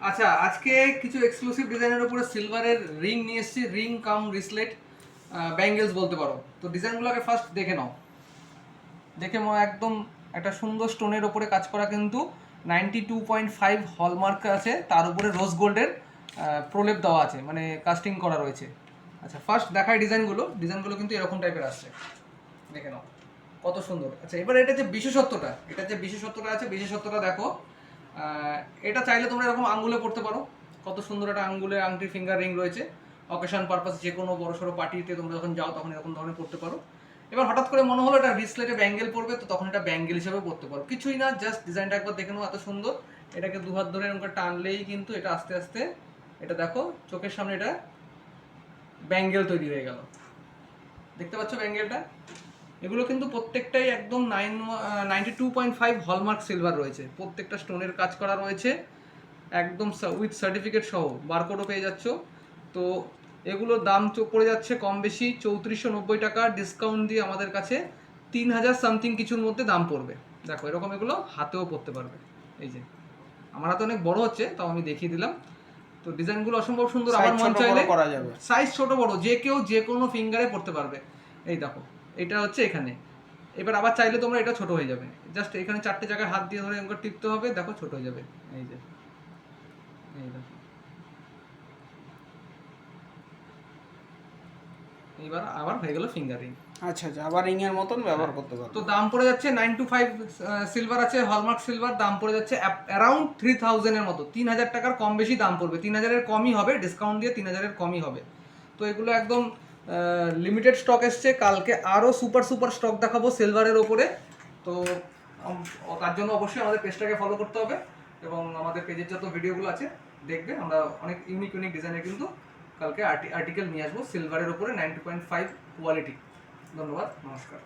আচ্ছা, আজকে কিছু এক্সক্লুসিভ ডিজাইনের উপরে সিলভারের রিং নিয়ে এসেছি, রিং কাম রিসলেট ব্যাঙ্গেলস বলতে পারো। তো ডিজাইনগুলোকে ফার্স্ট দেখে নাও, দেখে একদম একটা সুন্দর স্টোনের ওপরে কাজ করা, কিন্তু 92.5 হলমার্ক আছে, তার উপরে রোজ গোল্ডের প্রলেপ দেওয়া আছে, মানে কাস্টিং করা রয়েছে। আচ্ছা, ফার্স্ট দেখায় ডিজাইনগুলো কিন্তু এরকম টাইপের আসছে, দেখে নাও কত সুন্দর। আচ্ছা, এবার এটা যে বিশেষত্বটা আছে, বিশেষত্বটা দেখো। এটা চাইলে তোমরা এরকম আঙ্গুলে পড়তে পারো, কত সুন্দর একটা আঙ্গুলে আংটি ফিঙ্গার রিং রয়েছে। অকেশন পারপাস যে কোনো বড় সড়ো পার্টিতে তোমরা যখন যাও তখন এরকম ধরনের পড়তে পারো। এবার হঠাৎ করে মনে হলো এটা রিসলেটে ব্যাঙ্গেল পড়বে, তো তখন এটা ব্যাঙ্গেল হিসেবে পড়তে পারো। কিছুই না, জাস্ট ডিজাইনটা একবার দেখে নাও, এত সুন্দর। এটাকে দু হাত ধরে এরকম টানলেই কিন্তু এটা আস্তে আস্তে, এটা দেখো চোখের সামনে এটা ব্যাঙ্গেল তৈরি হয়ে গেল। দেখতে পাচ্ছ ব্যাঙ্গেলটা? এগুলো কিন্তু প্রত্যেকটাই একদম 92.5 হলমার্ক সিলভার রয়েছে, প্রত্যেকটা স্টোনের কাজ করা রয়েছে, একদম উইথ সার্টিফিকেট সহ, বারকোডও পেয়ে যাচ্ছ। তো এগুলোর দাম পড়ে যাচ্ছে কম বেশি 3490 টাকা, ডিসকাউন্ট দিয়ে আমাদের কাছে 3000 সামথিং কিছুর মধ্যে দাম পড়বে। দেখো এরকম এগুলো হাতেও পরতে পারবে। এই যে আমার হাতে অনেক বড় হচ্ছে, তাও আমি দেখিয়ে দিলাম। তো ডিজাইনগুলো অসম্ভব সুন্দর, আমার মন চাইলে করা যাবে, সাইজ ছোট বড় যে কেউ যে কোনো ফিঙ্গারে পড়তে পারবে। এই দেখো এটা হচ্ছে এখানে, এবার আবার চাইলে তোমরা এটা ছোট হয়ে যাবে, জাস্ট এখানে 4টে জায়গায় হাত দিয়ে ধরে এরকম টিপতে হবে, দেখো ছোট হয়ে যাবে। এই যে এই দেখো, এইবার আবার হয়ে গেল ফিঙ্গারিং। আচ্ছা আচ্ছা, আবার রিং এর মতন ব্যবহার করতে পারবো। তো দাম পড়ে যাচ্ছে 925 সিলভার আছে, হলমার্ক সিলভার, দাম পড়ে যাচ্ছে অ্যারাউন্ড 3000 এর মতো, 3000 টাকার কম বেশি দাম পড়বে, 3000 এর কমই হবে, ডিসকাউন্ট দিয়ে 3000 এর কমই হবে। তো এগুলো একদম লিমিটেড স্টক এসছে, কালকে আরও সুপার স্টক দেখাবো সিলভারের ওপরে। তো তার জন্য অবশ্যই আমাদের পেজটাকে ফলো করতে হবে, এবং আমাদের পেজের যত ভিডিওগুলো আছে দেখবে। আমরা অনেক ইউনিক ডিজাইনের কিন্তু কালকে আর্টিকেল নিয়ে আসবো সিলভারের ওপরে 92.5 কোয়ালিটি। ধন্যবাদ, নমস্কার।